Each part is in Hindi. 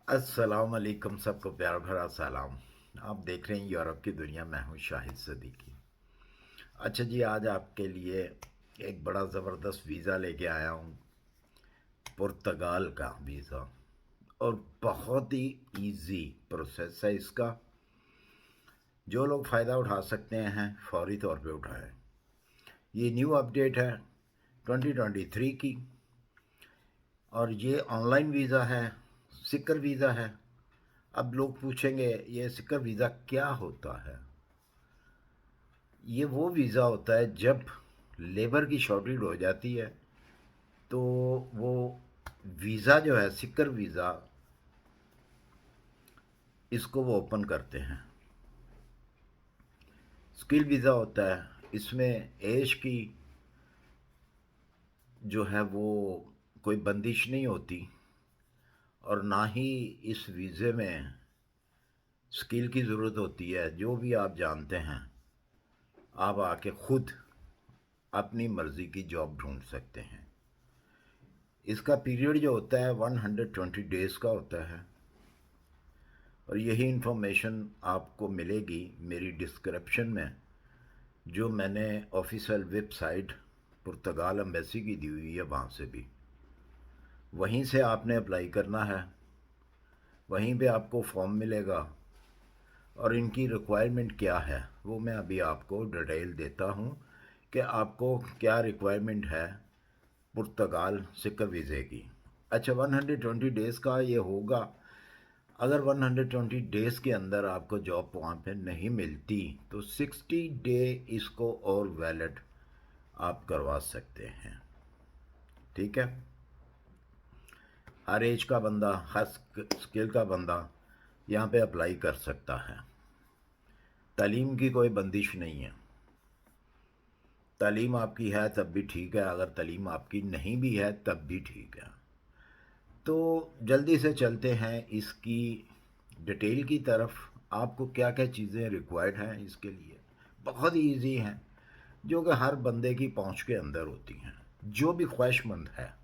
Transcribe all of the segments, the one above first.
अस्सलाम वालेकुम, सबको प्यार भरा सलाम। आप देख रहे हैं यूरोप की दुनिया। मैं हूं शाहिद सदीकी। अच्छा जी, आज आपके लिए एक बड़ा ज़बरदस्त वीज़ा लेके आया हूं, पुर्तगाल का वीज़ा। और बहुत ही इजी प्रोसेस है इसका। जो लोग फ़ायदा उठा सकते हैं फौरी तौर पे उठाएं। ये न्यू अपडेट है 2023 की, और ये ऑनलाइन वीज़ा है, सिक्कर वीज़ा है। अब लोग पूछेंगे ये सिक्कर वीज़ा क्या होता है। ये वो वीज़ा होता है जब लेबर की शॉर्टेज हो जाती है, तो वो वीज़ा जो है सिक्कर वीज़ा, इसको वो ओपन करते हैं। स्किल वीज़ा होता है, इसमें एज की जो है वो कोई बंदिश नहीं होती, और ना ही इस वीज़े में स्किल की ज़रूरत होती है। जो भी आप जानते हैं आप आके खुद अपनी मर्ज़ी की जॉब ढूंढ सकते हैं। इसका पीरियड जो होता है 120 डेज़ का होता है, और यही इन्फॉर्मेशन आपको मिलेगी मेरी डिस्क्रिप्शन में, जो मैंने ऑफिशियल वेबसाइट पुर्तगाल एम्बेसी की दी हुई है, वहाँ से भी। वहीं से आपने अप्लाई करना है, वहीं पे आपको फॉर्म मिलेगा। और इनकी रिक्वायरमेंट क्या है वो मैं अभी आपको डिटेल देता हूँ कि आपको क्या रिक्वायरमेंट है पुर्तगाल सिक्का वीज़े की। अच्छा, 120 डेज़ का ये होगा। अगर 120 डेज़ के अंदर आपको जॉब वहाँ पे नहीं मिलती तो 60 डे इसको और वैलिड आप करवा सकते हैं। ठीक है, हर एज का बंदा, हर स्किल का बंदा यहाँ पे अप्लाई कर सकता है। तालीम की कोई बंदिश नहीं है। तालीम आपकी है तब भी ठीक है, अगर तालीम आपकी नहीं भी है तब भी ठीक है। तो जल्दी से चलते हैं इसकी डिटेल की तरफ। आपको क्या क्या चीज़ें रिक्वायर्ड हैं इसके लिए, बहुत ही ईजी हैं, जो कि हर बंदे की पहुंच के अंदर होती हैं। जो भी ख्वाहिशमंद है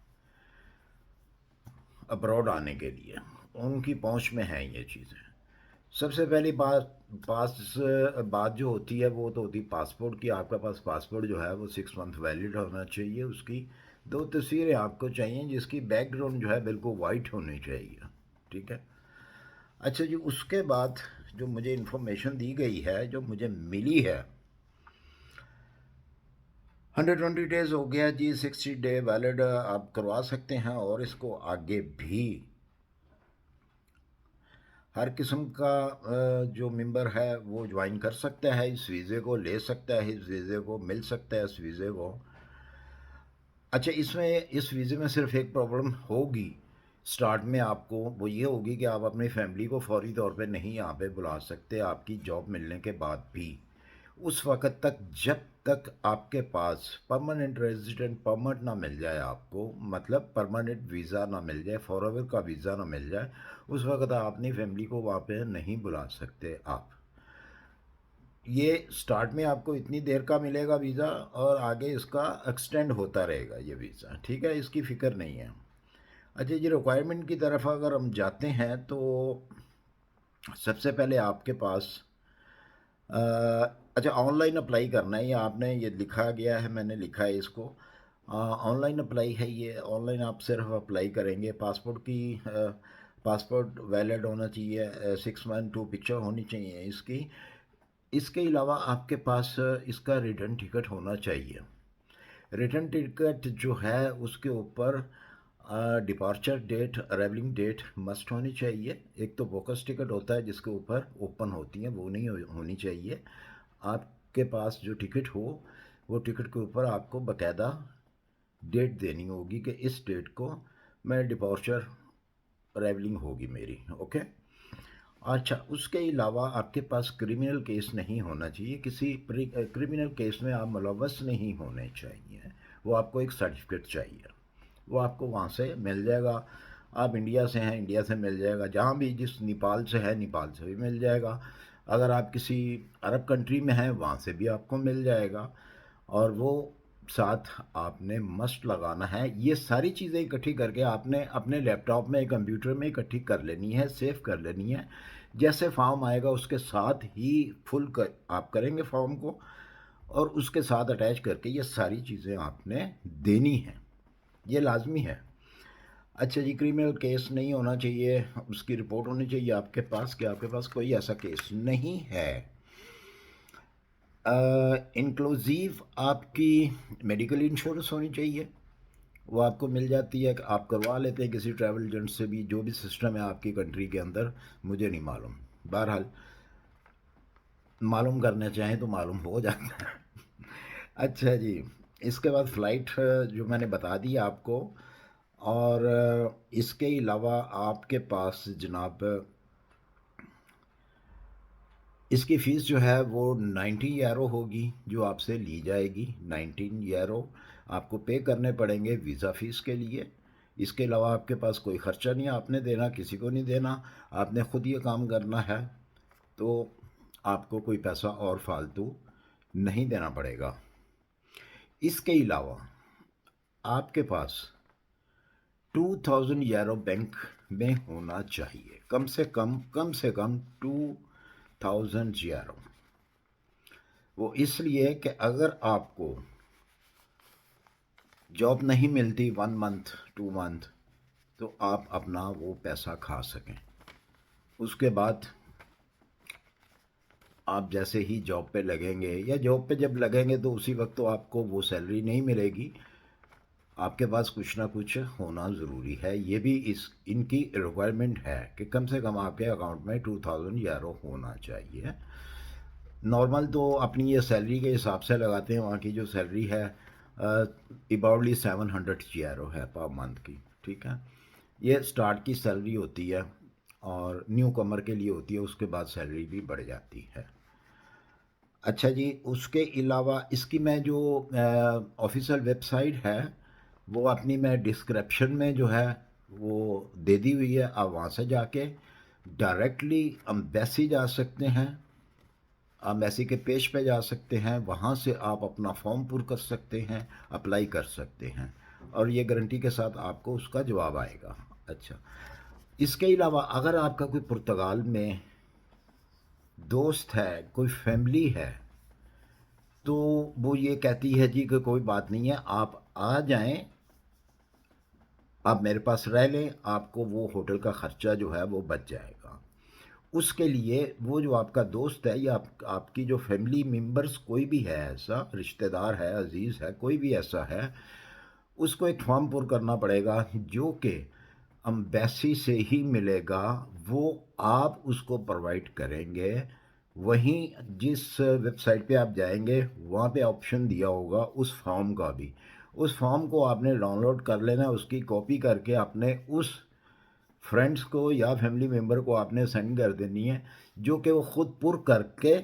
अब्रॉड आने के लिए, उनकी पहुंच में हैं ये चीज़ें। सबसे पहली बात जो होती है वो तो होती है पासपोर्ट की। आपका पास पासपोर्ट जो है वो 6 मंथ वैलिड होना चाहिए। उसकी 2 तस्वीरें आपको चाहिए, जिसकी बैकग्राउंड जो है बिल्कुल वाइट होनी चाहिए। ठीक है। अच्छा जी, उसके बाद जो मुझे इन्फॉर्मेशन दी गई है, जो मुझे मिली है, 120 डेज़ हो गया जी, 60 डे वैलिड आप करवा सकते हैं। और इसको आगे भी हर किस्म का जो मेंबर है वो ज्वाइन कर सकता है, इस वीज़े को ले सकता है, इस वीज़े को मिल सकता है, इस वीज़े को। अच्छा, इसमें इस वीज़े में सिर्फ एक प्रॉब्लम होगी स्टार्ट में आपको, वो ये होगी कि आप अपनी फैमिली को फौरी तौर पे नहीं यहाँ पे बुला सकते आपकी जॉब मिलने के बाद भी। उस वक़्त तक जब तक आपके पास परमानेंट रेजिडेंट परमिट ना मिल जाए आपको, मतलब परमानेंट वीज़ा ना मिल जाए, फॉरएवर का वीज़ा ना मिल जाए, उस वक़्त आप अपनी फैमिली को वहाँ पे नहीं बुला सकते आप। ये स्टार्ट में आपको इतनी देर का मिलेगा वीज़ा, और आगे इसका एक्सटेंड होता रहेगा ये वीज़ा। ठीक है, इसकी फ़िक्र नहीं है। अच्छा जी, रिक्वायरमेंट की तरफ अगर हम जाते हैं तो सबसे पहले आपके पास अ, अच्छा, ऑनलाइन अप्लाई करना है। ये आपने ये लिखा गया है, मैंने लिखा है इसको। ऑनलाइन अप्लाई है ये। ऑनलाइन आप सिर्फ अप्लाई करेंगे। पासपोर्ट वैलिड होना चाहिए, 6 मंथ 2 पिक्चर होनी चाहिए इसकी। इसके अलावा आपके पास इसका रिटर्न टिकट होना चाहिए। रिटर्न टिकट जो है उसके ऊपर डिपार्चर डेट, अराइवलिंग डेट मस्ट होनी चाहिए। एक तो बोकस टिकट होता है जिसके ऊपर ओपन होती है, वो नहीं होनी चाहिए। आपके पास जो टिकट हो, वो टिकट के ऊपर आपको बकायदा डेट देनी होगी कि इस डेट को मैं डिपार्चर अराइवलिंग होगी मेरी। ओके। अच्छा, उसके अलावा आपके पास क्रिमिनल केस नहीं होना चाहिए। किसी क्रिमिनल केस में आप मुलव्वस नहीं होने चाहिए। वो आपको एक सर्टिफिकेट चाहिए, वो आपको वहाँ से मिल जाएगा। आप इंडिया से हैं, इंडिया से मिल जाएगा। जहाँ भी, जिस नेपाल से है, नेपाल से भी मिल जाएगा। अगर आप किसी अरब कंट्री में हैं, वहाँ से भी आपको मिल जाएगा। और वो साथ आपने मस्ट लगाना है। ये सारी चीज़ें इकट्ठी करके आपने अपने लैपटॉप में, कंप्यूटर में इकट्ठी कर लेनी है, सेव कर लेनी है। जैसे फॉर्म आएगा उसके साथ ही फुल कर आप करेंगे फॉर्म को, और उसके साथ अटैच करके ये सारी चीज़ें आपने देनी हैं, ये लाजमी है। अच्छा जी, क्रिमिनल केस नहीं होना चाहिए, उसकी रिपोर्ट होनी चाहिए आपके पास कि आपके पास कोई ऐसा केस नहीं है। इंक्लूसिव आपकी मेडिकल इंश्योरेंस होनी चाहिए, वो आपको मिल जाती है कि आप करवा लेते हैं किसी ट्रैवल एजेंट से भी, जो भी सिस्टम है आपकी कंट्री के अंदर मुझे नहीं मालूम, बहरहाल मालूम करना चाहें तो मालूम हो जाता है। अच्छा जी, इसके बाद फ़्लाइट जो मैंने बता दी आपको, और इसके अलावा आपके पास जनाब इसकी फ़ीस जो है वो 90 यूरो होगी जो आपसे ली जाएगी। 19 यूरो आपको पे करने पड़ेंगे वीज़ा फ़ीस के लिए। इसके अलावा आपके पास कोई ख़र्चा नहीं आपने देना, किसी को नहीं देना, आपने ख़ुद ये काम करना है, तो आपको कोई पैसा और फालतू नहीं देना पड़ेगा। इसके अलावा आपके पास 2000 यूरो बैंक में होना चाहिए, कम से कम 2000 यूरो। वो इसलिए कि अगर आपको जॉब नहीं मिलती 1 मंथ 2 मंथ, तो आप अपना वो पैसा खा सकें। उसके बाद आप जैसे ही जॉब पे लगेंगे, या जॉब पे जब लगेंगे तो उसी वक्त तो आपको वो सैलरी नहीं मिलेगी, आपके पास कुछ ना कुछ होना ज़रूरी है। ये भी इनकी रिक्वायरमेंट है कि कम से कम आपके अकाउंट में 2000 यूरो होना चाहिए। नॉर्मल तो अपनी ये सैलरी के हिसाब से लगाते हैं, वहाँ की जो सैलरी है अबाउटली 700 यूरो है पर मंथ की, ठीक है। ये स्टार्ट की सैलरी होती है और न्यू कमर के लिए होती है, उसके बाद सैलरी भी बढ़ जाती है। अच्छा जी, उसके अलावा इसकी मैं जो ऑफिशियल वेबसाइट है वो अपनी मैं डिस्क्रिप्शन में जो है वो दे दी हुई है, आप वहाँ से जाके डायरेक्टली एम्बेसी जा सकते हैं, एम्बेसी के पेज पे जा सकते हैं, वहाँ से आप अपना फॉर्म पुर कर सकते हैं, अप्लाई कर सकते हैं, और ये गारंटी के साथ आपको उसका जवाब आएगा। अच्छा, इसके अलावा अगर आपका कोई पुर्तगाल में दोस्त है, कोई फैमिली है, तो वो ये कहती है जी कि कोई बात नहीं है, आप आ जाएं, आप मेरे पास रह लें, आपको वो होटल का ख़र्चा जो है वो बच जाएगा। उसके लिए वो जो आपका दोस्त है या आपकी जो फैमिली मेंबर्स कोई भी है, ऐसा रिश्तेदार है, अजीज़ है, कोई भी ऐसा है, उसको एक फॉर्म पुर करना पड़ेगा जो कि एम्बेसी से ही मिलेगा, वो आप उसको प्रोवाइड करेंगे। वहीं जिस वेबसाइट पे आप जाएंगे वहाँ पे ऑप्शन दिया होगा उस फॉर्म का भी, उस फॉर्म को आपने डाउनलोड कर लेना है, उसकी कॉपी करके अपने उस फ्रेंड्स को या फैमिली मेम्बर को आपने सेंड कर देनी है, जो कि वो ख़ुद पुर करके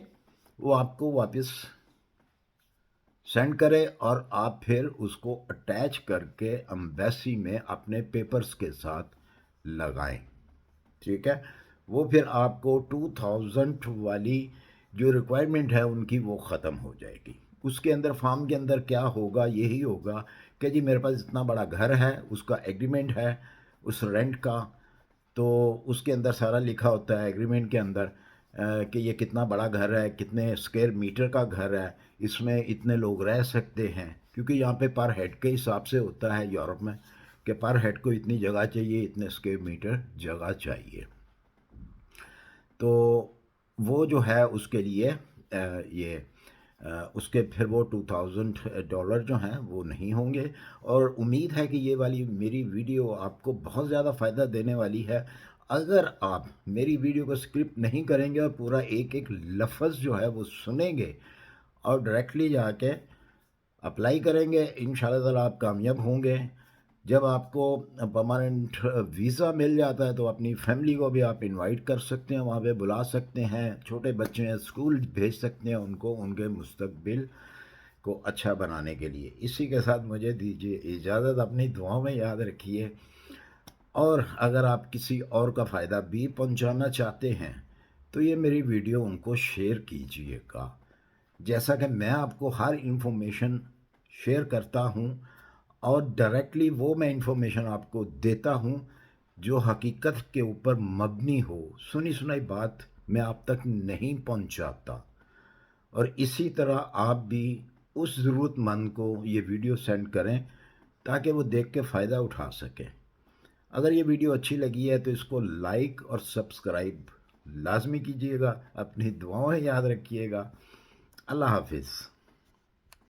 वो आपको वापस सेंड करे, और आप फिर उसको अटैच करके एम्बेसी में अपने पेपर्स के साथ लगाएं, ठीक है। वो फिर आपको 2000 वाली जो रिक्वायरमेंट है उनकी वो ख़त्म हो जाएगी। उसके अंदर फॉर्म के अंदर क्या होगा, यही होगा कि जी मेरे पास इतना बड़ा घर है, उसका एग्रीमेंट है उस रेंट का, तो उसके अंदर सारा लिखा होता है एग्रीमेंट के अंदर कि ये कितना बड़ा घर है, कितने स्क्वायर मीटर का घर है, इसमें इतने लोग रह सकते हैं, क्योंकि यहाँ पे पर हेड के हिसाब से होता है यूरोप में कि पर हेड को इतनी जगह चाहिए, इतने स्क्वायर मीटर जगह चाहिए। तो वो जो है उसके लिए ये उसके फिर वो $2000 जो हैं वो नहीं होंगे। और उम्मीद है कि ये वाली मेरी वीडियो आपको बहुत ज़्यादा फ़ायदा देने वाली है। अगर आप मेरी वीडियो को स्क्रिप्ट नहीं करेंगे और पूरा एक एक लफ्ज़ जो है वो सुनेंगे और डायरेक्टली जाके अप्लाई करेंगे, इंशाल्लाह ताला आप कामयाब होंगे। जब आपको परमानेंट वीज़ा मिल जाता है तो अपनी फैमिली को भी आप इनवाइट कर सकते हैं, वहाँ पे बुला सकते हैं, छोटे बच्चे हैं स्कूल भेज सकते हैं उनको, उनके मुस्तकबिल को अच्छा बनाने के लिए। इसी के साथ मुझे दीजिए इजाज़त, अपनी दुआओं में याद रखिए, और अगर आप किसी और का फ़ायदा भी पहुँचाना चाहते हैं तो ये मेरी वीडियो उनको शेयर कीजिएगा। जैसा कि मैं आपको हर इंफॉर्मेशन शेयर करता हूँ और डायरेक्टली वो मैं इन्फॉर्मेशन आपको देता हूँ जो हकीकत के ऊपर मबनी हो। सुनी सुनाई बात मैं आप तक नहीं पहुँचाता। और इसी तरह आप भी उस ज़रूरतमंद को ये वीडियो सेंड करें ताकि वो देख के फ़ायदा उठा सके। अगर ये वीडियो अच्छी लगी है तो इसको लाइक और सब्सक्राइब लाजमी कीजिएगा। अपनी दुआओं में याद रखिएगा। अल्लाह हाफिज़।